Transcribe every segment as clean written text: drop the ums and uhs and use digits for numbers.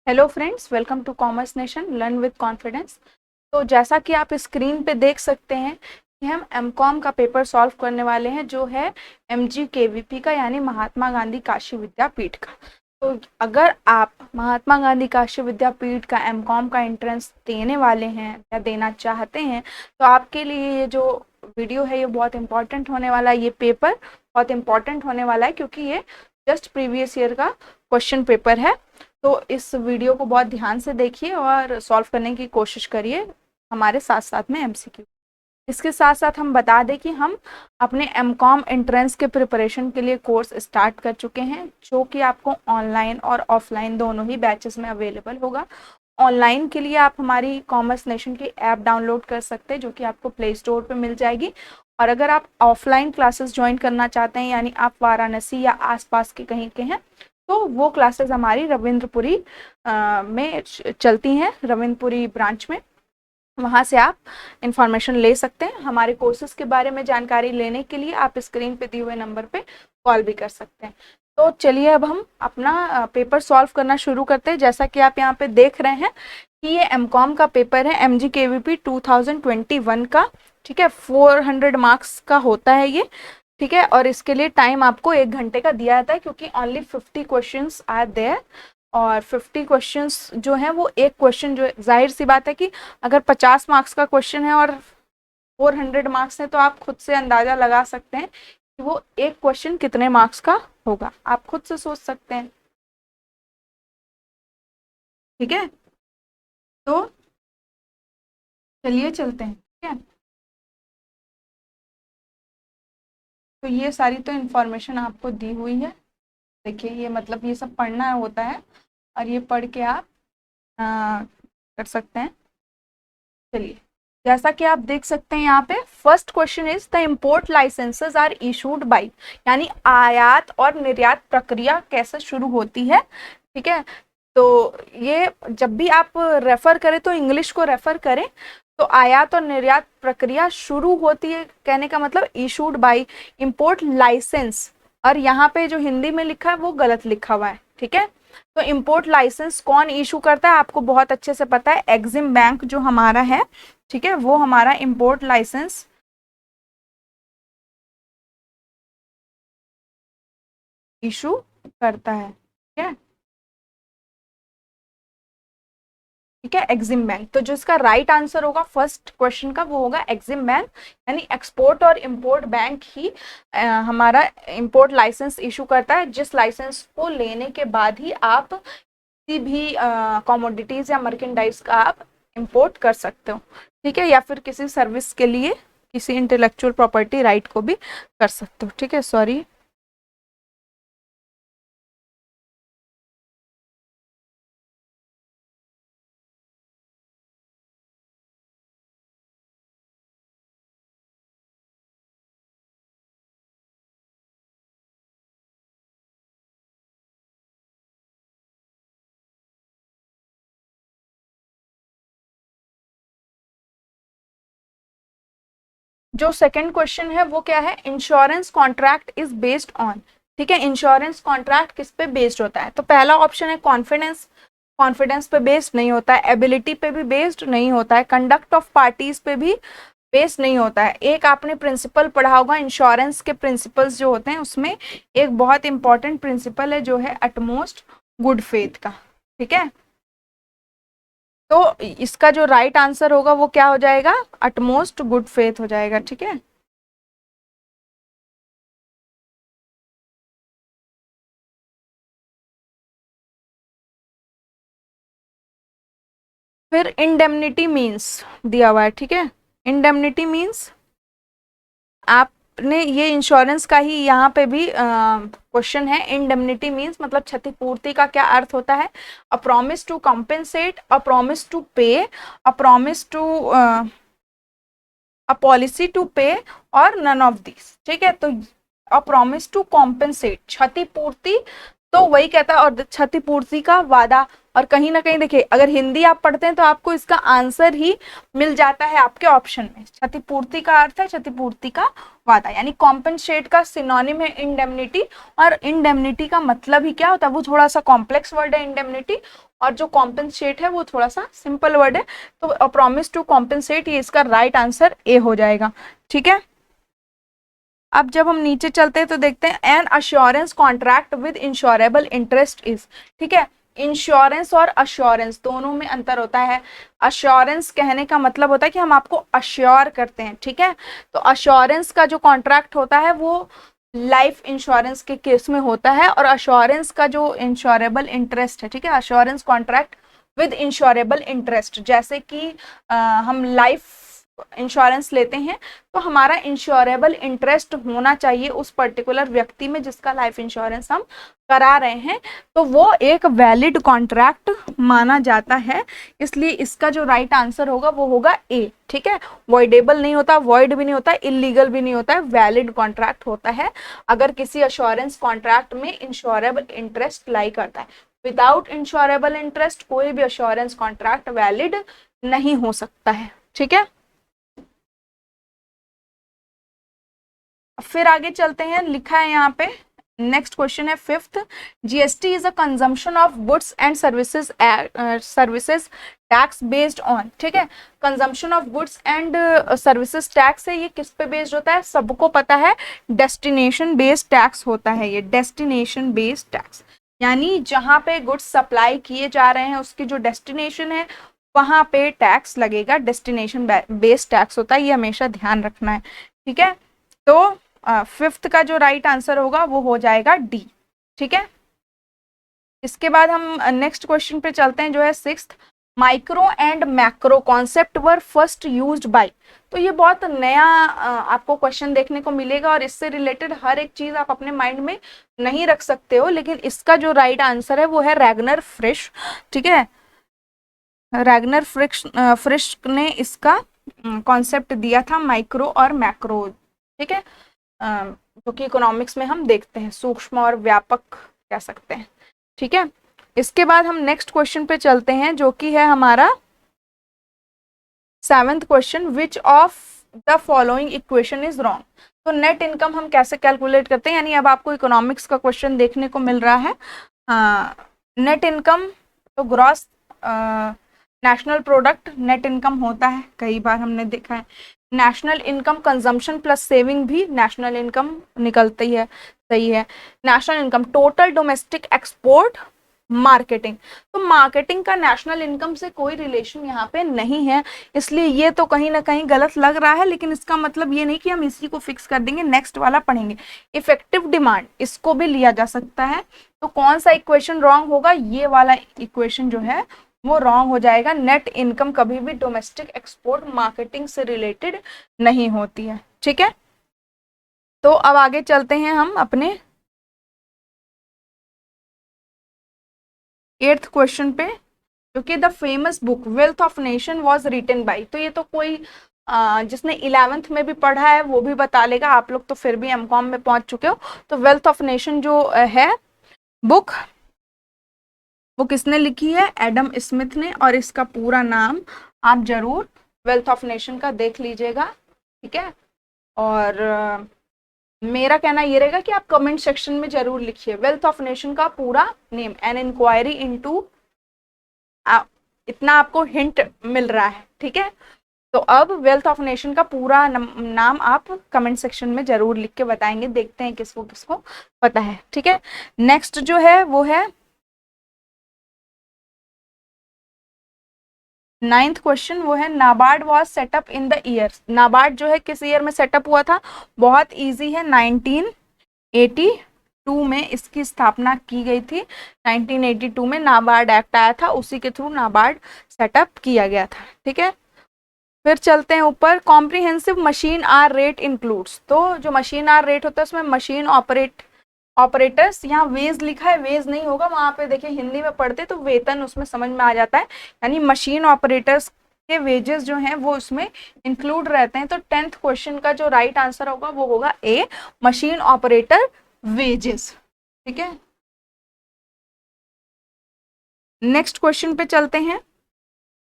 Hello friends, welcome to Commerce Nation learn with confidence. तो जैसा कि आप स्क्रीन पे देख सकते हैं कि हम एमकॉम का पेपर सॉल्व करने वाले हैं, जो है एमजीकेवीपी का, यानी महात्मा गांधी काशी विद्यापीठ का। तो अगर आप महात्मा गांधी काशी विद्यापीठ का एमकॉम का एंट्रेंस देने वाले हैं या देना चाहते हैं, तो आपके लिए ये जो वीडियो है ये बहुत इंपॉर्टेंट होने वाला है। ये पेपर बहुत इंपॉर्टेंट होने वाला है क्योंकि ये जस्ट प्रीवियस ईयर का क्वेश्चन पेपर है। तो इस वीडियो को बहुत ध्यान से देखिए और सॉल्व करने की कोशिश करिए हमारे साथ साथ में एमसीक्यू। इसके साथ साथ हम बता दें कि हम अपने एमकॉम एंट्रेंस के प्रिपरेशन के लिए कोर्स स्टार्ट कर चुके हैं, जो कि आपको ऑनलाइन और ऑफलाइन दोनों ही बैचेस में अवेलेबल होगा। ऑनलाइन के लिए आप हमारी कॉमर्स नेशन की ऐप डाउनलोड कर सकते हैं, जो कि आपको प्ले स्टोर पर मिल जाएगी। और अगर आप ऑफलाइन क्लासेस ज्वाइन करना चाहते हैं, यानी आप वाराणसी या आसपास के कहीं के हैं, तो वो क्लासेस हमारी रविंद्रपुरी में चलती हैं, रविंद्रपुरी ब्रांच में। वहाँ से आप इंफॉर्मेशन ले सकते हैं। हमारे कोर्सेज के बारे में जानकारी लेने के लिए आप स्क्रीन पे दिए हुए नंबर पे कॉल भी कर सकते हैं। तो चलिए अब हम अपना पेपर सॉल्व करना शुरू करते हैं। जैसा कि आप यहाँ पे देख रहे हैं कि ये एमकॉम का पेपर है, एमजीकेवीपी 2021 का। ठीक है, 400 मार्क्स का होता है ये। ठीक है, और इसके लिए टाइम आपको 1 घंटे का दिया जाता है, क्योंकि ओनली 50 क्वेश्चंस आर देयर। और 50 क्वेश्चंस जो है वो एक क्वेश्चन, जो जाहिर सी बात है कि अगर 50 मार्क्स का क्वेश्चन है और 400 मार्क्स है, तो आप खुद से अंदाजा लगा सकते हैं कि वो एक क्वेश्चन कितने मार्क्स का होगा। आप खुद से सोच सकते हैं। ठीक है, तो चलिए चलते हैं। ठीक है, तो ये सारी तो इन्फॉर्मेशन आपको दी हुई है। देखिए, ये मतलब ये सब पढ़ना होता है और ये पढ़ के आप कर सकते हैं। चलिए, जैसा कि आप देख सकते हैं यहाँ पे first question is the import licenses are issued by, यानी आयात और निर्यात प्रक्रिया कैसे शुरू होती है। ठीक है, तो ये जब भी आप रेफर करें तो इंग्लिश को रेफर करें। तो आयात और निर्यात प्रक्रिया शुरू होती है, कहने का मतलब इशूड बाय इंपोर्ट लाइसेंस। और यहाँ पे जो हिंदी में लिखा है वो गलत लिखा हुआ है। ठीक है, तो इंपोर्ट लाइसेंस कौन इशू करता है, आपको बहुत अच्छे से पता है, एग्जिम बैंक जो हमारा है। ठीक है, वो हमारा इंपोर्ट लाइसेंस इशू करता है। ठीक है, ठीक है, एग्जिम बैंक। तो जो इसका राइट आंसर होगा फर्स्ट क्वेश्चन का, वो होगा एग्जिम बैंक, यानी एक्सपोर्ट और इंपोर्ट बैंक ही हमारा इंपोर्ट लाइसेंस इशू करता है, जिस लाइसेंस को लेने के बाद ही आप किसी भी कमोडिटीज या मर्केंडाइज का आप इंपोर्ट कर सकते हो। ठीक है, या फिर किसी सर्विस के लिए किसी इंटेलेक्चुअल प्रॉपर्टी राइट को भी कर सकते हो। ठीक है, सॉरी। जो सेकंड क्वेश्चन है वो क्या है, insurance contract is based on. ठीक है, इंश्योरेंस कॉन्ट्रैक्ट किस पे बेस्ड होता है, तो पहला ऑप्शन है कॉन्फिडेंस। कॉन्फिडेंस पे बेस्ड नहीं होता है, एबिलिटी पे भी बेस्ड नहीं होता है, कंडक्ट ऑफ पार्टीज पे भी बेस्ड नहीं होता है। एक आपने प्रिंसिपल पढ़ा होगा इंश्योरेंस के प्रिंसिपल्स जो होते हैं, उसमें एक बहुत इंपॉर्टेंट प्रिंसिपल है जो है अटमोस्ट गुड फेथ का। ठीक है, तो इसका जो राइट आंसर होगा वो क्या हो जाएगा, अटमोस्ट गुड फेथ हो जाएगा। ठीक है, फिर इंडेमनिटी मीन्स दिया हुआ है। ठीक है, इंडेमनिटी मीन्स आपने ये इंश्योरेंस का ही यहाँ पे भी क्वेश्चन है। इंडेमनिटी मीन्स मतलब क्षतिपूर्ति का क्या अर्थ होता है, a promise to compensate, a promise to pay, a promise to a policy to pay, और नन ऑफ दिस। ठीक है, तो अ प्रॉमिस टू कॉम्पेंसेट क्षतिपूर्ति, तो वही कहता है, और क्षतिपूर्ति का वादा। और कहीं ना कहीं देखिए, अगर हिंदी आप पढ़ते हैं तो आपको इसका आंसर ही मिल जाता है आपके ऑप्शन में। क्षतिपूर्ति का अर्थ है क्षतिपूर्ति का वादा, यानी कॉम्पेंसेट का सिनोनिम है इंडेमनिटी। और इंडेमनिटी का मतलब ही क्या होता है, वो थोड़ा सा कॉम्प्लेक्स वर्ड है इंडेमनिटी, और जो कॉम्पेंसेट है वो थोड़ा सा सिंपल वर्ड है। तो प्रॉमिस टू कॉम्पेंसेट, ये इसका राइट आंसर ए हो जाएगा। ठीक है, अब जब हम नीचे चलते हैं तो देखते हैं an assurance contract with insurable interest is. ठीक है, इंश्योरेंस और अश्योरेंस दोनों में अंतर होता है। अश्योरेंस कहने का मतलब होता है कि हम आपको अश्योर करते हैं। ठीक है, तो अश्योरेंस का जो कॉन्ट्रैक्ट होता है वो लाइफ इंश्योरेंस के केस में होता है, और अश्योरेंस का जो इंश्योरेबल इंटरेस्ट है, ठीक है, assurance contract with insurable interest, जैसे कि हम लाइफ इंश्योरेंस लेते हैं तो हमारा इंश्योरेबल इंटरेस्ट होना चाहिए उस पर्टिकुलर व्यक्ति में जिसका लाइफ इंश्योरेंस हम करा रहे हैं, तो वो एक वैलिड कॉन्ट्रैक्ट माना जाता है। इसलिए इसका जो राइट आंसर होगा वो होगा ए। ठीक है, वॉइडेबल नहीं होता, वॉइड भी नहीं होता, इलीगल भी नहीं होता है, वैलिड कॉन्ट्रैक्ट होता है अगर किसी अश्योरेंस कॉन्ट्रैक्ट में इंश्योरेबल इंटरेस्ट लाई करता है। विदाउट इंश्योरेबल इंटरेस्ट कोई भी अश्योरेंस कॉन्ट्रैक्ट वैलिड नहीं हो सकता है। ठीक है, फिर आगे चलते हैं, लिखा है यहाँ पे, नेक्स्ट क्वेश्चन है fifth, GST is a consumption of goods and services services tax based on. ठीक है, consumption of goods and services tax है, ये किस पे बेस्ड होता है, सबको पता है, डेस्टिनेशन बेस्ड टैक्स होता है ये, डेस्टिनेशन बेस्ड टैक्स, यानी जहां पे गुड्स सप्लाई किए जा रहे हैं उसकी जो डेस्टिनेशन है वहां पे टैक्स लगेगा, डेस्टिनेशन बेस्ड टैक्स होता है, ये हमेशा ध्यान रखना है। ठीक है, तो फिफ्थ का जो राइट आंसर होगा वो हो जाएगा डी। ठीक है, इसके बाद हम नेक्स्ट क्वेश्चन पे चलते हैं जो है sixth, micro and macro concept were first used by. तो ये बहुत नया आपको क्वेश्चन देखने को मिलेगा, और इससे रिलेटेड हर एक चीज आप अपने माइंड में नहीं रख सकते हो, लेकिन इसका जो राइट आंसर है वो है रैगनर फ्रिश। ठीक है, रैगनर फ्रिश ने इसका कॉन्सेप्ट दिया था, माइक्रो और मैक्रो। ठीक है, जो कि इकोनॉमिक्स में हम देखते हैं, सूक्ष्म और व्यापक कह सकते हैं। ठीक है, इसके बाद हम नेक्स्ट क्वेश्चन पे चलते हैं जो कि है हमारा seventh question, which of the following equation is wrong. तो नेट इनकम हम कैसे कैलकुलेट करते हैं, यानी अब आपको इकोनॉमिक्स का क्वेश्चन देखने को मिल रहा है। नेट इनकम तो gross national product net income होता है, कई बार हमने देखा है। National income consumption plus saving भी नेशनल इनकम निकलती है, सही है। National income total domestic export marketing, तो मार्केटिंग का नेशनल इनकम से कोई रिलेशन यहाँ पे नहीं है, इसलिए ये तो कहीं ना कहीं गलत लग रहा है, लेकिन इसका मतलब ये नहीं कि हम इसी को फिक्स कर देंगे, नेक्स्ट वाला पढ़ेंगे। इफेक्टिव डिमांड, इसको भी लिया जा सकता है, तो कौन सा इक्वेशन रॉन्ग होगा, ये वाला इक्वेशन जो है वो रॉन्ग हो जाएगा। नेट इनकम कभी भी डोमेस्टिक एक्सपोर्ट मार्केटिंग से रिलेटेड नहीं होती है। ठीक है, तो अब आगे चलते हैं हम अपने एट्थ क्वेश्चन पे, जो कि the famous book Wealth of Nation was written by. तो ये तो कोई जिसने 11th में भी पढ़ा है वो भी बता लेगा, आप लोग तो फिर भी एमकॉम में पहुंच चुके हो। तो वेल्थ ऑफ नेशन जो है बुक, वो किसने लिखी है, एडम स्मिथ ने, और इसका पूरा नाम आप जरूर वेल्थ ऑफ नेशन का देख लीजिएगा। ठीक है, और मेरा कहना ये रहेगा कि आप कमेंट सेक्शन में जरूर लिखिए वेल्थ ऑफ नेशन का पूरा नेम, एन इंक्वायरी इनटू, इतना आपको हिंट मिल रहा है। ठीक है, तो अब वेल्थ ऑफ नेशन का पूरा नाम आप कमेंट सेक्शन में जरूर लिख के बताएंगे, देखते हैं किसको किसको पता है। ठीक है, नेक्स्ट जो है वो है नाइन्थ क्वेश्चन, वो है NABARD was setup in the year. NABARD जो है किस ईयर में सेटअप हुआ था, बहुत इजी है, 1982 में इसकी स्थापना की गई थी। 1982 में नाबार्ड एक्ट आया था, उसी के थ्रू नाबार्ड सेटअप किया गया था। ठीक है, फिर चलते हैं ऊपर, comprehensive machine hour rate includes. तो जो मशीन आर रेट होता है उसमें मशीन ऑपरेटर्स, यहाँ वेज लिखा है, वेज नहीं होगा, वहां पे देखिए हिंदी में पढ़ते तो वेतन उसमें समझ में आ जाता है, यानी मशीन ऑपरेटर्स के वेजेस जो हैं वो उसमें इंक्लूड रहते हैं। तो 10th क्वेश्चन का जो राइट आंसर होगा वो होगा ए, मशीन ऑपरेटर वेजेस। ठीक है, नेक्स्ट क्वेश्चन पे चलते हैं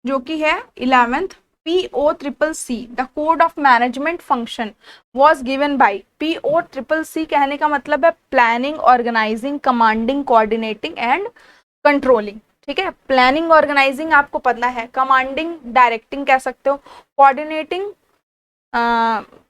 जो कि है 11th। POCCC the code of management function was given by. POCCC कहने का मतलब है planning, organizing, commanding, coordinating and controlling. ठीक है, प्लानिंग ऑर्गेनाइजिंग आपको पता है, कमांडिंग डायरेक्टिंग कह सकते हो, कोऑर्डिनेटिंग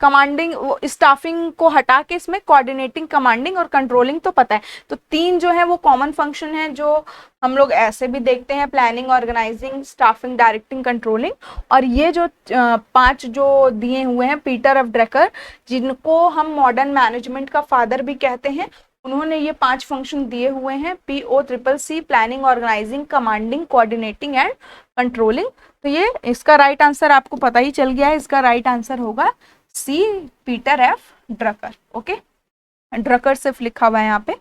कमांडिंग स्टाफिंग को हटा के इसमें कोऑर्डिनेटिंग, कमांडिंग और कंट्रोलिंग तो पता है। तो तीन जो है वो कॉमन फंक्शन है जो हम लोग ऐसे भी देखते हैं, planning, organizing, staffing, directing, controlling. और ये जो पांच जो दिए हुए हैं पीटर ऑफ ड्रकर, जिनको हम मॉडर्न मैनेजमेंट का फादर भी कहते हैं, उन्होंने ये 5 फंक्शन दिए हुए हैं, POCCC, planning, organizing, commanding, coordinating and controlling. तो ये इसका राइट आंसर आपको पता ही चल गया है, इसका राइट आंसर होगा C, Peter F Drucker. Okay, Drucker सिर्फ लिखा हुआ है यहाँ पे।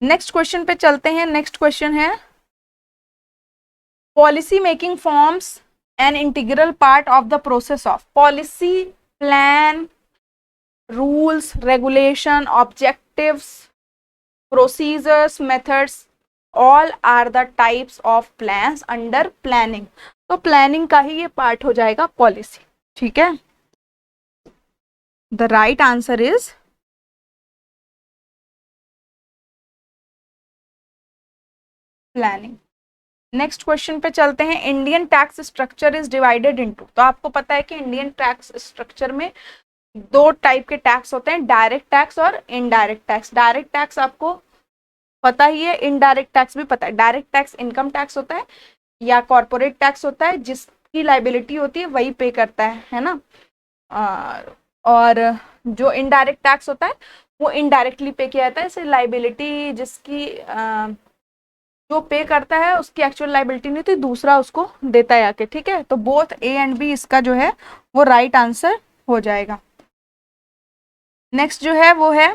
नेक्स्ट क्वेश्चन पे चलते हैं। नेक्स्ट क्वेश्चन है policy making forms an integral part of the process of. Policy, plan, rules, regulation, objectives, procedures, methods, all are the types of plans under planning। तो प्लानिंग का ही ये पार्ट हो जाएगा policy. ठीक है, the right answer is planning. Next question पे चलते हैं। Indian tax structure is divided into. तो आपको पता है कि इंडियन टैक्स स्ट्रक्चर में 2 टाइप के टैक्स होते हैं, डायरेक्ट टैक्स और इनडायरेक्ट टैक्स। डायरेक्ट टैक्स आपको पता ही है, इनडायरेक्ट टैक्स भी पता है। डायरेक्ट टैक्स इनकम टैक्स होता है या कॉर्पोरेट टैक्स होता है, जिसकी लाइबिलिटी होती है वही पे करता है ना। और जो इनडायरेक्ट टैक्स होता है वो इनडायरेक्टली पे किया जाता है, इसे लाइबिलिटी जिसकी जो पे करता है उसकी एक्चुअल लाइबिलिटी नहीं होती, दूसरा उसको देता है आके। ठीक है, तो बोथ ए एंड बी इसका जो है वो राइट आंसर हो जाएगा। नेक्स्ट जो है वो है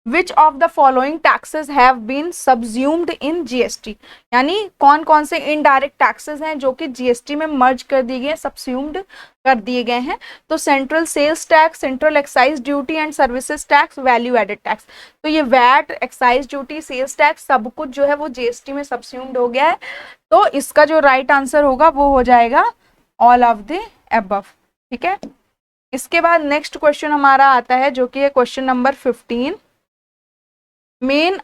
Which of the following taxes have been subsumed in GST। यानी कौन कौन से इनडायरेक्ट टैक्सेस हैं जो कि जीएसटी में मर्ज कर दिए गए, सबस्यूम्ड कर दिए गए हैं। तो central sales tax, central excise duty and services tax, value added tax. तो ये VAT, excise duty, sales tax सब कुछ जो है वो जीएसटी में सबस्यूम्ड हो गया है। तो इसका जो राइट आंसर होगा वो हो जाएगा ऑल ऑफ द अबव। ठीक है, इसके बाद नेक्स्ट क्वेश्चन हमारा आता है जो कि है question number 15। Main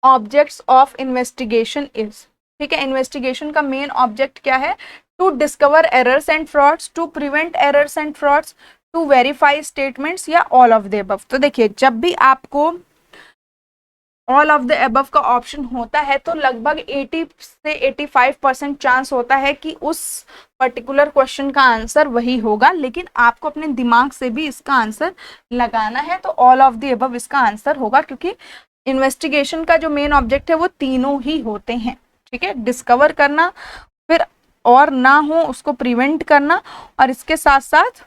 objects of investigation is. ठीक है, इन्वेस्टिगेशन का मेन ऑब्जेक्ट क्या है? To discover errors and frauds, to prevent errors and frauds, to verify statements या ऑल ऑफ द अबव। तो देखिए, जब भी आपको ऑल ऑफ द अबव का ऑप्शन होता है तो लगभग 80 से 85% चांस होता है कि उस पर्टिकुलर क्वेश्चन का आंसर वही होगा, लेकिन आपको अपने दिमाग से भी इसका आंसर लगाना है। तो ऑल ऑफ द अबव इसका आंसर होगा, क्योंकि इन्वेस्टिगेशन का जो मेन ऑब्जेक्ट है वो तीनों ही होते हैं। ठीक है, डिस्कवर करना, फिर और ना हो उसको प्रिवेंट करना, और इसके साथ साथ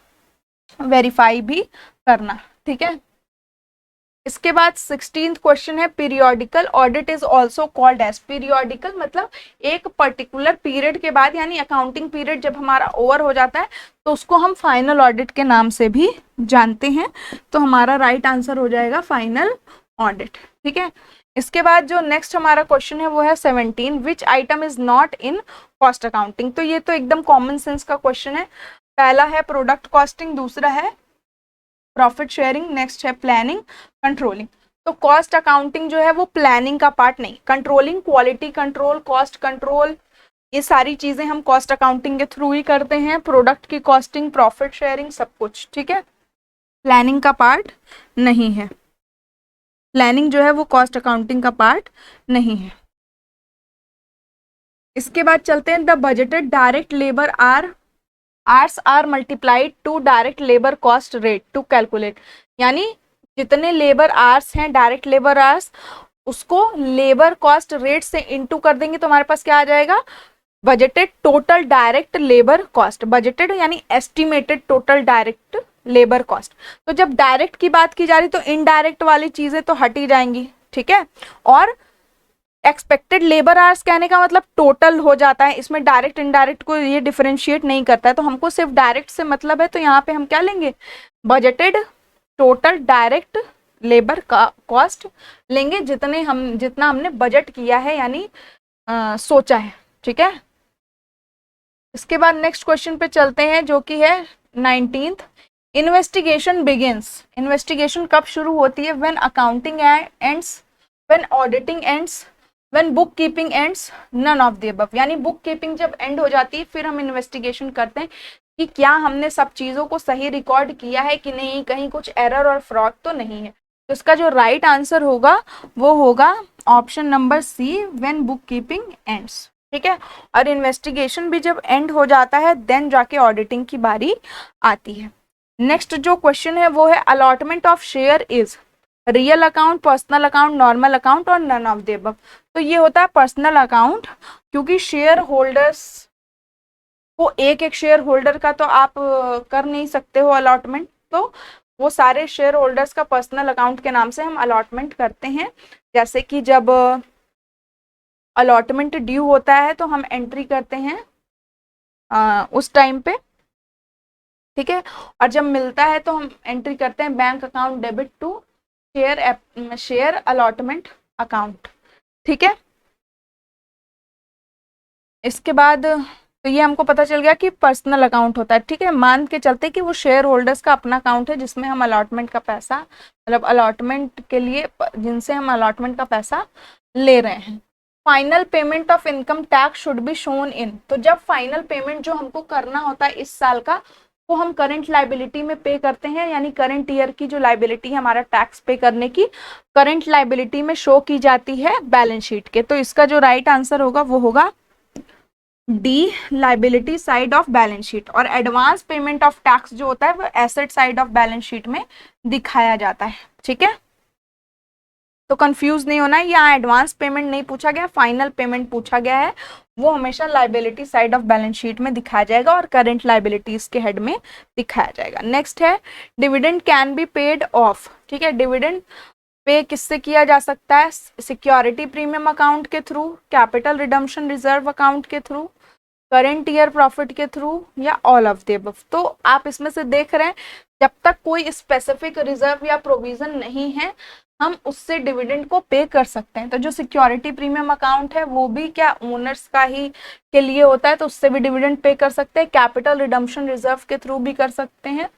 वेरीफाई भी करना। ठीक है, इसके बाद 16th क्वेश्चन है periodical audit is also called as. Periodical मतलब एक पर्टिकुलर पीरियड के बाद, यानी अकाउंटिंग पीरियड जब हमारा ओवर हो जाता है तो उसको हम फाइनल ऑडिट के नाम से भी जानते हैं। तो हमारा राइट आंसर हो जाएगा फाइनल ऑडिट। ठीक है, इसके बाद जो नेक्स्ट हमारा क्वेश्चन है वो है 17। विच item is not in cost accounting. तो ये तो एकदम कॉमन सेंस का क्वेश्चन है। पहला है प्रोडक्ट कॉस्टिंग, दूसरा है प्रॉफिट शेयरिंग, नेक्स्ट है प्लानिंग, कंट्रोलिंग। तो कॉस्ट अकाउंटिंग जो है वो प्लानिंग का पार्ट नहीं, controlling, quality control, cost control, ये सारी चीजें हम कॉस्ट अकाउंटिंग के थ्रू ही करते हैं। प्रोडक्ट की कॉस्टिंग, प्रॉफिट शेयरिंग, सब कुछ। ठीक है, प्लानिंग का पार्ट नहीं है। प्लानिंग जो है वो कॉस्ट अकाउंटिंग का पार्ट नहीं है। इसके बाद चलते हैं, the budgeted direct labour hours are multiplied to direct labour cost rate to calculate. यानी जितने लेबर आर्स हैं, डायरेक्ट लेबर आर्स, उसको लेबर कॉस्ट रेट से इनटू कर देंगे तो हमारे पास क्या आ जाएगा? Budgeted total direct labour cost. Budgeted यानी estimated total direct labour cost. तो जब डायरेक्ट की बात की जा रही तो इनडायरेक्ट वाली चीजें तो हट ही जाएंगी। ठीक है, और एक्सपेक्टेड लेबर आवर्स कहने का मतलब टोटल हो जाता है, इसमें डायरेक्ट इनडायरेक्ट को ये डिफरेंशिएट नहीं करता है। तो हमको सिर्फ डायरेक्ट से मतलब है, तो यहाँ पे हम क्या लेंगे? बजटेड टोटल डायरेक्ट लेबर का कॉस्ट लेंगे, जितना हमने बजट किया है, यानी सोचा है। ठीक है। इसके बाद नेक्स्ट क्वेश्चन पे चलते हैं जो कि है 19th। इन्वेस्टिगेशन बिगिंस, इन्वेस्टिगेशन कब शुरू होती है? When accounting ends, when auditing ends, when book keeping ends, none of the above. यानी बुक कीपिंग जब एंड हो जाती है फिर हम इन्वेस्टिगेशन करते हैं कि क्या हमने सब चीजों को सही रिकॉर्ड किया है कि नहीं, कहीं कुछ एरर और फ्रॉड तो नहीं है। तो इसका जो राइट आंसर होगा वो होगा option number C, when book keeping ends. ठीक है। और इन्वेस्टिगेशन भी जब एंड हो जाता है देन जाके ऑडिटिंग की बारी आती है। नेक्स्ट जो क्वेश्चन है वो है allotment of share is real account, personal account, normal account और नन ऑफ द अबव। तो ये होता है पर्सनल अकाउंट, क्योंकि शेयर होल्डर्स को एक एक शेयर होल्डर का तो आप कर नहीं सकते हो अलॉटमेंट, तो वो सारे शेयर होल्डर्स का पर्सनल अकाउंट के नाम से हम अलॉटमेंट करते हैं। जैसे कि जब अलॉटमेंट ड्यू होता है तो हम एंट्री करते हैं उस टाइम पे। ठीक है। और जब मिलता है तो हम एंट्री करते हैं bank account debit to share allotment account. ठीक है। इसके बाद तो ये हमको पता चल गया कि पर्सनल अकाउंट होता है। ठीक है। मान के चलते कि वो शेयर होल्डर्स का अपना अकाउंट है जिसमें हम अलॉटमेंट का पैसा, मतलब अलॉटमेंट के लिए जिनसे हम अलॉटमेंट का पैसा ले रहे हैं। Final payment of income tax should be shown in. तो जब फाइनल पेमेंट जो हमको करना होता है इस साल का वो हम करंट लाइबिलिटी में पे करते हैं, यानी करंट ईयर की जो लाइबिलिटी है हमारा टैक्स पे करने की, करंट लाइबिलिटी में शो की जाती है बैलेंस शीट के। तो इसका जो राइट आंसर होगा वो होगा D, liability side of balance sheet. और एडवांस पेमेंट ऑफ टैक्स जो होता है वो asset side of balance sheet में दिखाया जाता है। ठीक है। तो कंफ्यूज नहीं होना है, यहाँ एडवांस पेमेंट नहीं पूछा गया, फाइनल पेमेंट पूछा गया है। वो हमेशा liability side of balance sheet में दिखाया जाएगा और करंट लाइबिलिटीज के हेड में दिखाया जाएगा। नेक्स्ट है dividend can be paid of. ठीक है। डिविडेंड पे किससे किया जा सकता है? सिक्योरिटी प्रीमियम अकाउंट के through, capital redemption reserve account के थ्रू, करंट ईयर प्रॉफिट के थ्रू, या ऑल ऑफ द अबव। तो आप इसमें से देख रहे हैं जब तक कोई स्पेसिफिक रिजर्व या प्रोविजन नहीं है हम उससे डिविडेंड को पे कर सकते हैं। तो जो सिक्योरिटी प्रीमियम अकाउंट है वो भी क्या ओनर्स का ही के लिए होता है, तो उससे भी डिविडेंड पे कर सकते हैं। कैपिटल रिडम्पशन रिजर्व के थ्रू भी कर सकते हैं,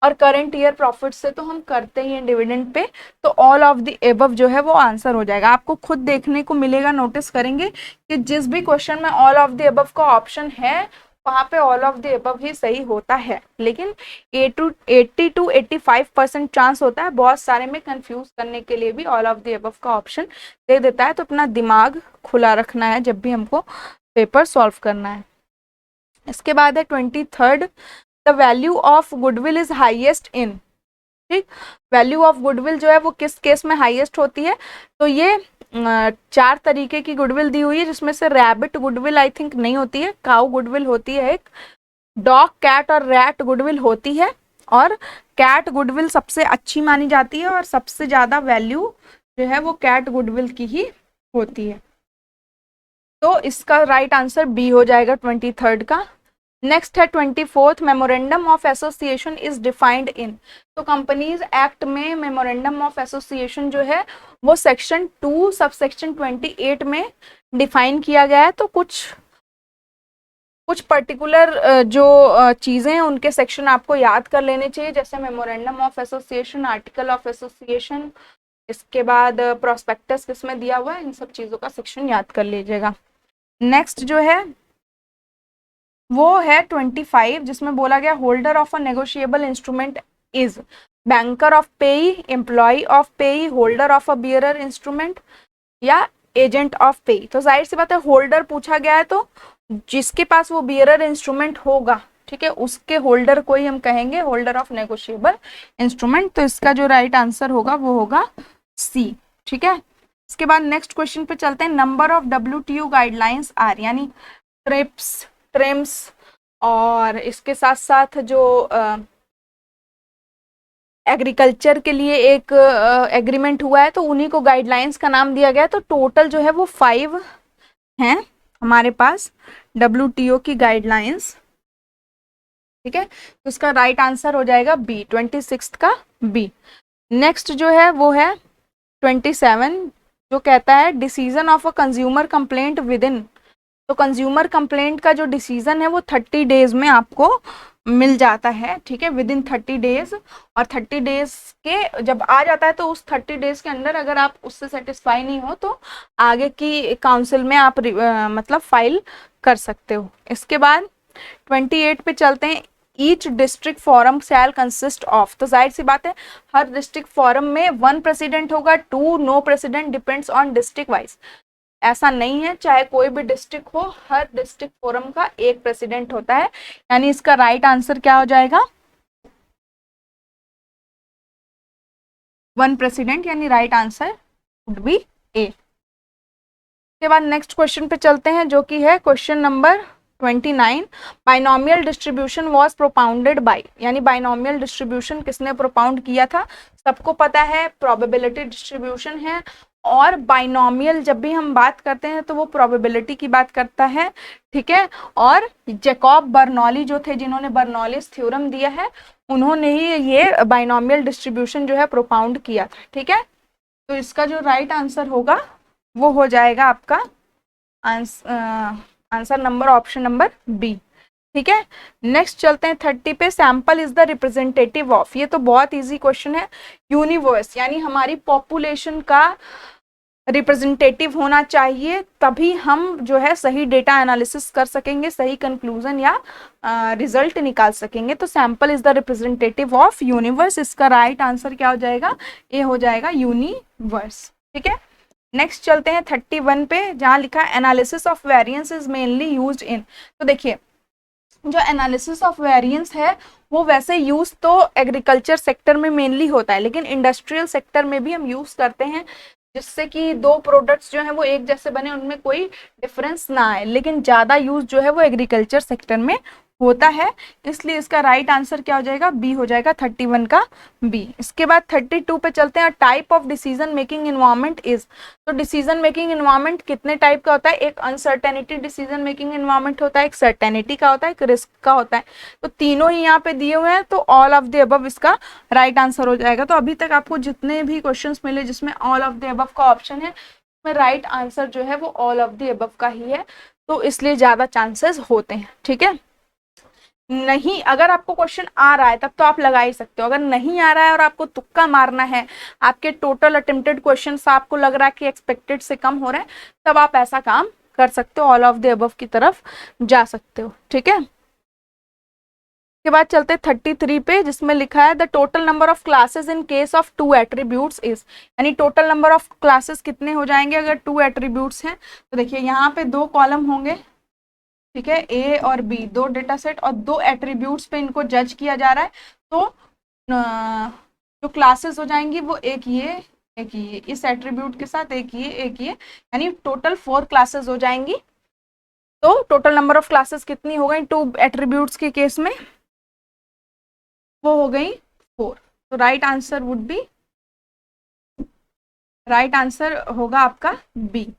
और करंट ईयर प्रॉफिट से तो हम करते ही हैं डिविडेंड पे। तो ऑल ऑफ द एबव जो है वो आंसर हो जाएगा। आपको खुद देखने को मिलेगा, नोटिस करेंगे कि जिस भी क्वेश्चन में ऑल ऑफ द एबव का ऑप्शन है वहां पे ऑल ऑफ द एबव ही सही होता है, लेकिन 80 to 85% चांस होता है बहुत सारे में कंफ्यूज करने के लिए भी ऑल ऑफ द एबव का ऑप्शन दे देता है। तो अपना दिमाग खुला रखना है जब भी हमको पेपर सॉल्व करना है। इसके बाद है 23rd, the value of goodwill is highest in. ठीक। वैल्यू ऑफ गुडविल जो है वो किस केस में हाईएस्ट होती है? तो ये 4 तरीके की गुडविल दी हुई है, जिसमें से रैबिट गुडविल आई थिंक नहीं होती है, काउ गुडविल होती है, एक डॉग, कैट और रैट गुडविल होती है, और कैट गुडविल सबसे अच्छी मानी जाती है और सबसे ज्यादा वैल्यू जो है वो कैट गुडविल की ही होती है। तो इसका राइट आंसर बी हो जाएगा 23rd का। नेक्स्ट है 24th, memorandum of association is defined in. तो कंपनीज एक्ट में मेमोरेंडम ऑफ एसोसिएशन जो है वो सेक्शन 2 सबसेक्शन 28 में डिफाइन किया गया है। तो कुछ पर्टिकुलर जो चीज़ें हैं उनके सेक्शन आपको याद कर लेने चाहिए, जैसे memorandum of association, article of association, इसके बाद प्रोस्पेक्टस किसमें दिया हुआ है, इन सब चीज़ों का सेक्शन याद कर लीजिएगा। नेक्स्ट जो है वो है 25, जिसमें बोला गया holder of a negotiable instrument is banker of पेई, एम्प्लॉय ऑफ पेई, holder of a bearer instrument, या एजेंट ऑफ पेई। तो जाहिर सी बात है होल्डर पूछा गया है तो जिसके पास वो बियरर इंस्ट्रूमेंट होगा, ठीक है, उसके होल्डर को ही हम कहेंगे होल्डर ऑफ नेगोशिएबल इंस्ट्रूमेंट। तो इसका जो राइट आंसर होगा वो होगा सी। ठीक है। इसके बाद नेक्स्ट क्वेश्चन पे चलते हैं। Number of WTO guidelines are, यानी ट्रिप्स, ट्रिम्स, और इसके साथ साथ जो एग्रीकल्चर के लिए एक एग्रीमेंट हुआ है तो उन्हीं को गाइडलाइंस का नाम दिया गया है। तो टोटल जो है वो 5 हैं हमारे पास WTO की गाइडलाइंस। ठीक है। तो इसका राइट आंसर हो जाएगा बी, 26 का बी। नेक्स्ट जो है वो है 27, जो कहता है decision of a consumer complaint with in तो कंज्यूमर कंप्लेंट का जो डिसीजन है वो 30 डेज में आपको मिल जाता है, ठीक है, विद इन 30 डेज। और 30 डेज के जब आ जाता है तो उस 30 डेज के अंदर अगर आप उससे सेटिस्फाई नहीं हो तो आगे की काउंसिल में आप मतलब फाइल कर सकते हो। इसके बाद 28 पे चलते हैं। Each district forum shell consist of, तो जाहिर सी बात है हर डिस्ट्रिक्ट फोरम में 1 प्रेसिडेंट होगा, 2 no president, depends on district wise. ऐसा नहीं है, चाहे कोई भी डिस्ट्रिक्ट हो, हर डिस्ट्रिक्ट फोरम का एक प्रेसिडेंट होता है। यानी इसका राइट आंसर क्या हो जाएगा, 1 प्रेसिडेंट, यानी राइट आंसर वुड बी ए। के बाद नेक्स्ट क्वेश्चन पे चलते हैं जो कि है question number 29। Binomial distribution was propounded bye, यानी बाइनोमियल डिस्ट्रीब्यूशन किसने प्रोपाउंड किया था, सबको पता है प्रोबेबिलिटी डिस्ट्रीब्यूशन है। और बाइनोमियल जब भी हम बात करते हैं तो वो प्रोबेबिलिटी की बात करता है, ठीक है। और जैकब बर्नौली जो थे, जिन्होंने बर्नौलीज थ्योरम दिया है, उन्होंने ही ये बाइनोमियल डिस्ट्रीब्यूशन जो है प्रोपाउंड किया था, ठीक है। तो इसका जो राइट आंसर होगा वो हो जाएगा आपका answer number option number B, ठीक है। नेक्स्ट चलते हैं 30 पे। Sample is the representative of, ये तो बहुत इजी क्वेश्चन है। यूनिवर्स, यानी हमारी पॉपुलेशन का रिप्रेजेंटेटिव होना चाहिए, तभी हम जो है सही डेटा एनालिसिस कर सकेंगे, सही कंक्लूजन या रिजल्ट निकाल सकेंगे। तो sample is the representative of universe, इसका राइट आंसर क्या हो जाएगा, ए हो जाएगा, यूनिवर्स, ठीक है। नेक्स्ट चलते हैं 31 पे, जहां लिखा है analysis of variance is mainly used in. तो देखिए जो एनालिसिस ऑफ वेरिएंस है वो वैसे यूज तो एग्रीकल्चर सेक्टर में मेनली होता है, लेकिन इंडस्ट्रियल सेक्टर में भी हम यूज करते हैं, जिससे कि दो प्रोडक्ट्स जो हैं वो एक जैसे बने, उनमें कोई डिफरेंस ना आए। लेकिन ज़्यादा यूज जो है वो एग्रीकल्चर सेक्टर में होता है, इसलिए इसका राइट आंसर क्या हो जाएगा, बी हो जाएगा, 31 का बी। इसके बाद 32 पे चलते हैं। Type of decision making environment is, तो डिसीजन मेकिंग इन्वायरमेंट कितने टाइप का होता है, एक अनसर्टेनिटी डिसीजन मेकिंग इन्वायरमेंट होता है, एक सर्टेनिटी का होता है, एक रिस्क का होता है। तो तीनों ही यहाँ पे दिए हुए हैं, तो ऑल ऑफ द अबव इसका राइट आंसर हो जाएगा। तो अभी तक आपको जितने भी क्वेश्चन मिले जिसमें ऑल ऑफ द अबव का ऑप्शन है, उसमें राइट आंसर जो है वो ऑल ऑफ द अबव का ही है, तो इसलिए ज्यादा चांसेस होते हैं, ठीक है। नहीं, अगर आपको क्वेश्चन आ रहा है तब तो आप लगा ही सकते हो, अगर नहीं आ रहा है और आपको तुक्का मारना है, आपके टोटल अटेम्प्टेड क्वेश्चंस आपको लग रहा है कि एक्सपेक्टेड से कम हो रहा है, तब आप ऐसा काम कर सकते हो, ऑल ऑफ द अबव की तरफ जा सकते हो, ठीक है। के बाद चलते 33 पे, जिसमें लिखा है the total number of classes in case of 2 attributes is, यानी टोटल नंबर ऑफ क्लासेस कितने हो जाएंगे अगर 2 एट्रीब्यूट्स हैं। तो देखिए यहाँ पे 2 कॉलम होंगे, ठीक है, ए और बी, 2 डेटा सेट और 2 एट्रीब्यूट्स पे इनको जज किया जा रहा है। तो जो क्लासेस हो जाएंगी वो एक ये इस एट्रीब्यूट के साथ, एक ये, यानी टोटल 4 क्लासेस हो जाएंगी। तो टोटल नंबर ऑफ क्लासेस कितनी हो गई 2 एट्रीब्यूट्स के केस में, वो हो गई 4। तो right answer would be, right answer होगा आपका बी।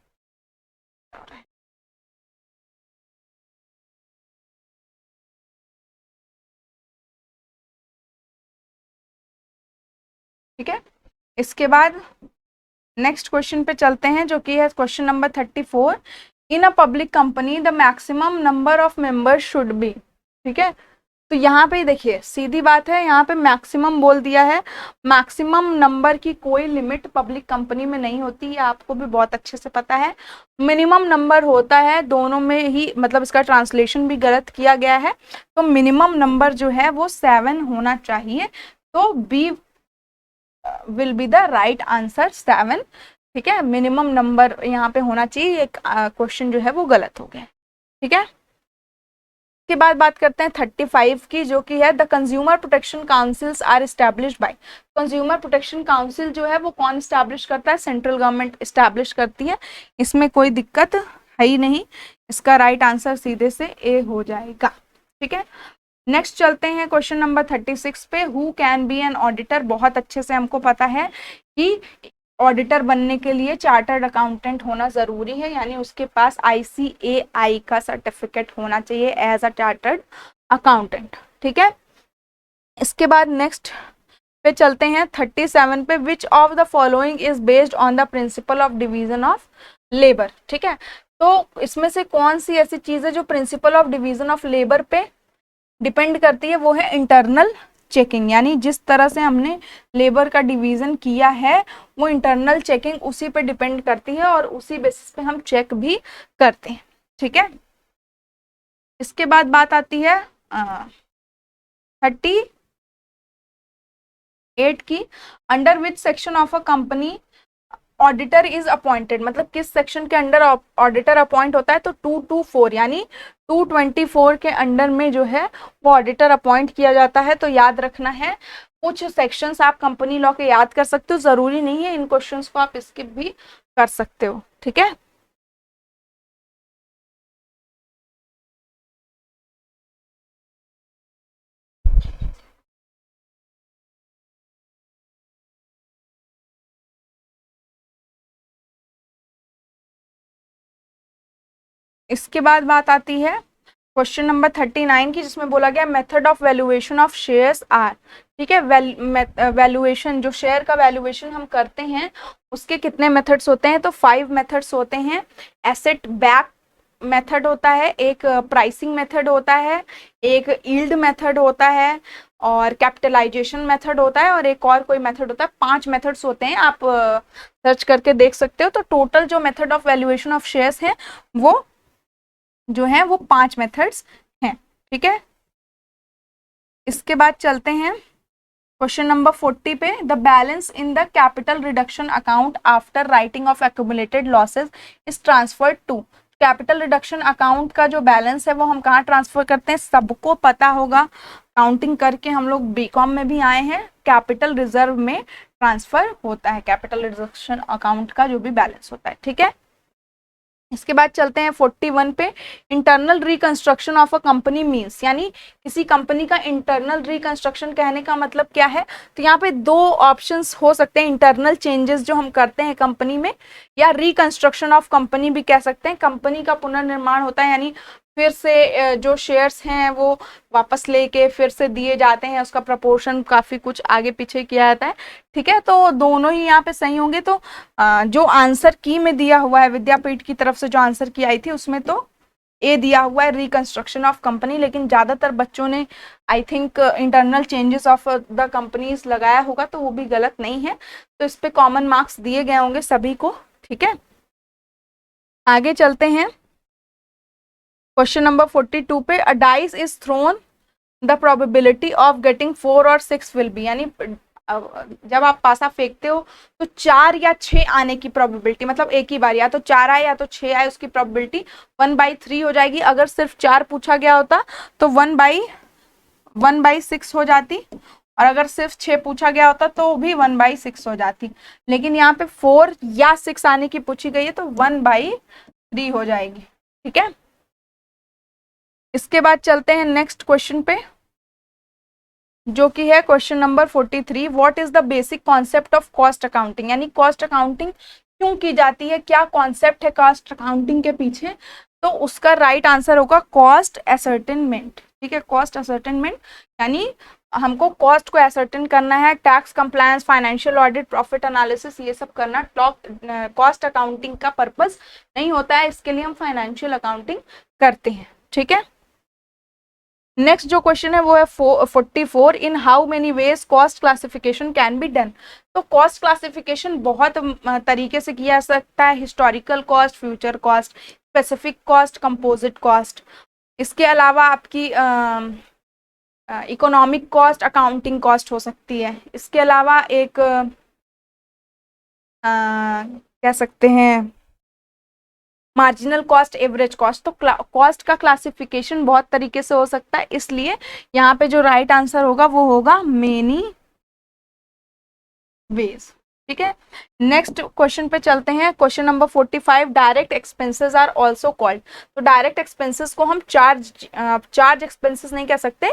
ठीक है, इसके बाद नेक्स्ट क्वेश्चन पे चलते हैं जो कि है question number 34। In a public company the maximum number of members should be, ठीक है। तो यहाँ पे देखिए सीधी बात है, यहाँ पे मैक्सिमम बोल दिया है, मैक्सिमम नंबर की कोई लिमिट पब्लिक कंपनी में नहीं होती, ये आपको भी बहुत अच्छे से पता है। मिनिमम नंबर होता है, दोनों में ही मतलब इसका ट्रांसलेशन भी गलत किया गया है। तो मिनिमम नंबर जो है वो 7 होना चाहिए, तो B will be the right answer 7, ठीक है। मिनिमम नंबर यहाँ पे होना चाहिए, एक क्वेश्चन जो है वो गलत हो गया, ठीक है। के बाद बात करते हैं 35 की, जो कि है the consumer protection councils are established by. Consumer protection council जो है वो कौन एस्टैब्लिश करता है, सेंट्रल गवर्नमेंट एस्टैब्लिश करती है, इसमें कोई दिक्कत है ही नहीं। इसका राइट आंसर सीधे से ए हो जाएगा, ठीक है। नेक्स्ट चलते हैं क्वेश्चन नंबर 36 पे। Who can be an auditor, बहुत अच्छे से हमको पता है कि ऑडिटर बनने के लिए चार्टर्ड अकाउंटेंट होना जरूरी है, यानी उसके पास ICAI का सर्टिफिकेट होना चाहिए एज अ चार्टर्ड अकाउंटेंट, ठीक है। इसके बाद नेक्स्ट पे चलते हैं 37 पे। Which of the following is based on the principle of division of labour, ठीक है। तो इसमें से कौन सी ऐसी चीज है जो principle of division of labour पे डिपेंड करती है? वो है इंटरनल चेकिंग, यानी जिस तरह से हमने लेबर का डिवीजन किया है वो इंटरनल चेकिंग उसी पे डिपेंड करती है और उसी बेसिस पे हम चेक भी करते हैं। ठीक है, इसके बाद बात आती है 38 की, under which section of a company auditor is appointed, मतलब किस सेक्शन के अंडर ऑडिटर अपॉइंट होता है? तो 224 यानी 224 के अंडर में जो है वो ऑडिटर अपॉइंट किया जाता है। तो याद रखना है, कुछ सेक्शंस आप कंपनी लॉ के याद कर सकते हो, जरूरी नहीं है इन क्वेश्चंस को आप स्किप भी कर सकते हो। ठीक है, इसके बाद बात आती है क्वेश्चन नंबर 39 की, जिसमें बोला गया method of valuation of shares are. ठीक है, वैल्यूएशन, जो शेयर का वैल्यूएशन हम करते हैं उसके कितने मेथड्स होते हैं? तो 5 मेथड्स होते हैं। एसेट बैक मेथड होता है, एक प्राइसिंग मेथड होता है, एक यील्ड मेथड होता है, और कैपिटलाइजेशन मेथड होता है, और एक और कोई मेथड होता है। 5 मेथड्स होते हैं, आप सर्च करके देख सकते हो। तो टोटल जो method of valuation of shares है वो जो है वो 5 मेथड्स हैं। ठीक है, इसके बाद चलते हैं क्वेश्चन नंबर 40 पे। The balance in the capital reduction account after writing off accumulated losses is transferred to. Capital reduction account का जो बैलेंस है वो हम कहाँ ट्रांसफर करते हैं? सबको पता होगा, काउंटिंग करके हम लोग बीकॉम में भी आए हैं, कैपिटल रिजर्व में ट्रांसफर होता है कैपिटल रिडक्शन अकाउंट का जो भी बैलेंस होता है। ठीक है, इसके बाद चलते हैं 41 पे। Internal reconstruction of a company means, यानी किसी कंपनी का इंटरनल रिकंस्ट्रक्शन कहने का मतलब क्या है? तो यहाँ पे 2 ऑप्शंस हो सकते हैं, इंटरनल चेंजेस जो हम करते हैं कंपनी में, या रिकंस्ट्रक्शन ऑफ कंपनी भी कह सकते हैं। कंपनी का पुनर्निर्माण होता है, यानी फिर से जो शेयर्स हैं वो वापस लेके फिर से दिए जाते हैं, उसका प्रपोर्शन काफी कुछ आगे पीछे किया जाता है। ठीक है, तो दोनों ही यहाँ पे सही होंगे। तो जो आंसर की में दिया हुआ है विद्यापीठ की तरफ से, जो आंसर की आई थी उसमें तो ए दिया हुआ है, रिकंस्ट्रक्शन ऑफ कंपनी, लेकिन ज्यादातर बच्चों ने I think internal changes of the companies लगाया होगा, तो वो भी गलत नहीं है। तो इस पे कॉमन मार्क्स दिए गए होंगे सभी को। ठीक है, आगे चलते हैं क्वेश्चन नंबर 42 पे। अ dice is throne, the probability of getting 4 और 6 विल बी, यानी जब आप पासा फेंकते हो तो 4 या 6 आने की प्रोबेबिलिटी, मतलब एक ही बार या तो 4 आए या तो 6 आए, उसकी प्रोबेबिलिटी 1/3 हो जाएगी। अगर सिर्फ 4 पूछा गया होता तो 1/6 हो जाती, और अगर सिर्फ 6 पूछा गया होता तो भी 1/6 हो जाती। लेकिन यहाँ पे 4 या 6 आने की पूछी गई है तो 1/3 हो जाएगी। ठीक है, इसके बाद चलते हैं नेक्स्ट क्वेश्चन पे, जो कि है question number 43। What is the basic concept of cost accounting, यानी कॉस्ट अकाउंटिंग क्यों की जाती है, क्या कॉन्सेप्ट है कॉस्ट अकाउंटिंग के पीछे? तो उसका राइट आंसर होगा कॉस्ट एसर्टेनमेंट। ठीक है, कॉस्ट एसर्टेनमेंट यानी हमको कॉस्ट को एसर्टेन करना है, tax compliance, financial audit, profit analysis, ये सब करना कॉस्ट अकाउंटिंग का पर्पस नहीं होता है, इसके लिए हम फाइनेंशियल अकाउंटिंग करते हैं। ठीक है, नेक्स्ट जो क्वेश्चन है वो है 44। In how many ways cost classification can be done. तो कॉस्ट क्लासिफिकेशन बहुत तरीके से किया जा सकता है, historical cost, future cost, specific cost, composite cost. इसके अलावा आपकी इकोनॉमिक कॉस्ट, अकाउंटिंग कॉस्ट हो सकती है। इसके अलावा एक कह सकते हैं मार्जिनल कॉस्ट, एवरेज कॉस्ट। तो कॉस्ट का क्लासिफिकेशन बहुत तरीके से हो सकता है, इसलिए यहाँ पे जो राइट आंसर होगा वो होगा मेनी वेज। ठीक है, नेक्स्ट क्वेश्चन पे चलते हैं, question number 45। Direct expenses are also called. तो डायरेक्ट एक्सपेंसेस को हम चार्ज एक्सपेंसेस नहीं कह सकते,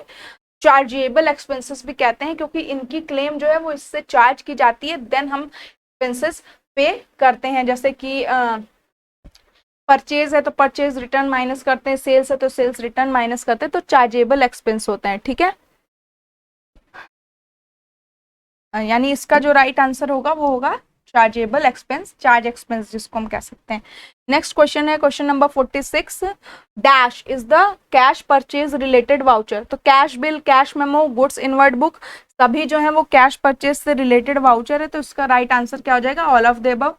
चार्जेबल एक्सपेंसेस भी कहते हैं, क्योंकि इनकी क्लेम जो है वो इससे चार्ज की जाती है, देन हम एक्सपेंसेस पे करते हैं। जैसे कि परचेज है तो परचेज रिटर्न माइनस करते हैं, सेल्स है तो सेल्स रिटर्न माइनस करते हैं, तो चार्जेबल एक्सपेंस होता है। ठीक है, यानी इसका जो राइट आंसर होगा वो होगा चार्जेबल एक्सपेंस, चार्ज एक्सपेंस जिसको हम कह सकते हैं। नेक्स्ट क्वेश्चन है question number 46, dash is the cash purchase related voucher. तो cash bill, cash memo, goods inward book, सभी जो है वो कैश परचेज से रिलेटेड वाउचर है। तो इसका राइट आंसर क्या हो जाएगा? All of the above.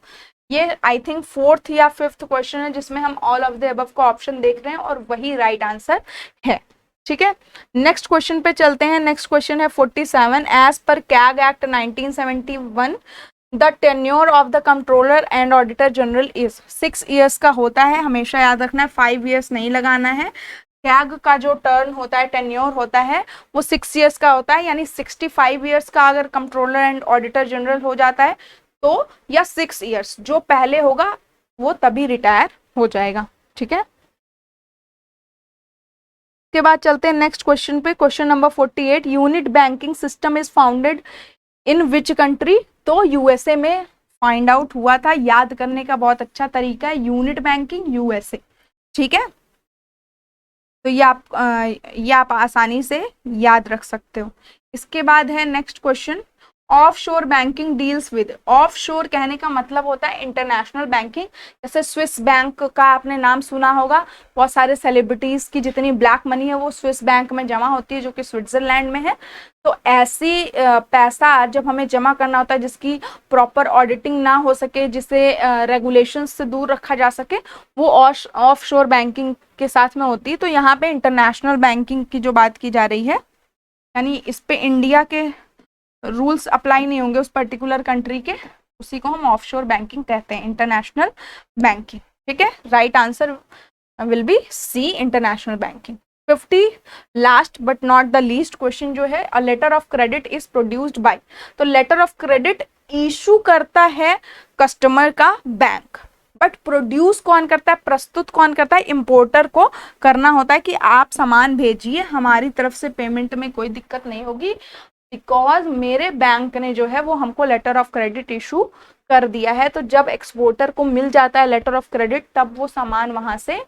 ये आई थिंक 4th या 5th क्वेश्चन है जिसमें हम ऑल ऑफ द अबव का ऑप्शन देख रहे हैं और वही राइट आंसर है। ठीक है, नेक्स्ट क्वेश्चन पे चलते हैं। नेक्स्ट क्वेश्चन है 47, as per CAG act 1971 the tenure of the controller and auditor general is. 6 years का होता है, हमेशा याद रखना है, 5 ईयर्स नहीं लगाना है। कैग का जो टर्न होता है, टेन्योर होता है, वो 6 ईयर्स का होता है, यानी 65 ईयर्स का अगर कंट्रोलर एंड ऑडिटर जनरल हो जाता है तो, या 6 ईयर्स, जो पहले होगा वो तभी रिटायर हो जाएगा। ठीक है, के बाद चलते हैं नेक्स्ट क्वेश्चन पे। Question number 48, unit banking system is founded in which country. तो यूएसए में फाइंड आउट हुआ था। याद करने का बहुत अच्छा तरीका है, यूनिट बैंकिंग यूएसए। ठीक है, तो ये आप आसानी से याद रख सकते हो। इसके बाद है नेक्स्ट क्वेश्चन, ऑफ शोर बैंकिंग डील्स विद। ऑफ शोर कहने का मतलब होता है इंटरनेशनल बैंकिंग। जैसे स्विस बैंक का आपने नाम सुना होगा, बहुत सारे सेलिब्रिटीज की जितनी ब्लैक मनी है वो स्विस बैंक में जमा होती है, जो कि स्विट्जरलैंड में है। तो ऐसी पैसा जब हमें जमा करना होता है जिसकी प्रॉपर ऑडिटिंग ना हो सके, जिसे रेगुलेशंस से दूर रखा जा सके, वो ऑफ शोर बैंकिंग के साथ में होती है। तो यहाँ पे इंटरनेशनल बैंकिंग की जो बात की जा रही है, यानी इस पे इंडिया के रूल्स अप्लाई नहीं होंगे उस पर्टिकुलर कंट्री के, उसी को हम ऑफशोर बैंकिंग कहते हैं, इंटरनेशनल बैंकिंग। ठीक है, right answer will be C, international banking. 50 last but not the least question जो है, a letter of credit is produced by. तो लेटर ऑफ क्रेडिट इशू करता है कस्टमर का बैंक, बट प्रोड्यूस कौन करता है, प्रस्तुत कौन करता है, इंपोर्टर को करना होता है कि आप सामान भेजिए, हमारी तरफ से पेमेंट में कोई दिक्कत नहीं होगी, बिकॉज मेरे बैंक ने जो है वो हमको लेटर ऑफ क्रेडिट इशू कर दिया है। तो जब एक्सपोर्टर को मिल जाता है लेटर ऑफ क्रेडिट, तब वो सामान वहां से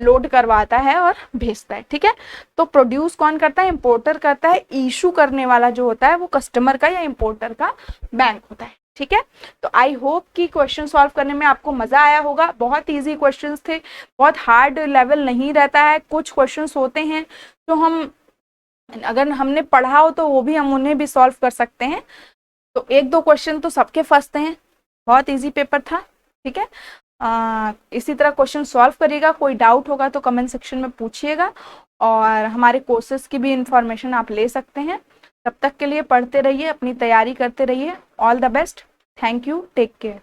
लोड करवाता है और भेजता है। ठीक है, तो प्रोड्यूस कौन करता है, इंपोर्टर करता है। इशू करने वाला जो होता है वो कस्टमर का या इंपोर्टर का बैंक होता है। ठीक है, तो आई होप कि क्वेश्चन सॉल्व करने में आपको मजा आया होगा। बहुत इजी क्वेश्चंस थे, बहुत हार्ड लेवल नहीं रहता है। कुछ क्वेश्चंस होते हैं जो हम अगर हमने पढ़ा हो तो वो भी हम उन्हें भी सॉल्व कर सकते हैं। तो 1-2 क्वेश्चन तो सबके फंसते हैं, बहुत इजी पेपर था। ठीक है, इसी तरह क्वेश्चन सॉल्व करिएगा। कोई डाउट होगा तो कमेंट सेक्शन में पूछिएगा, और हमारे कोर्सेज की भी इंफॉर्मेशन आप ले सकते हैं। तब तक के लिए पढ़ते रहिए, अपनी तैयारी करते रहिए। All the best, thank you, take care.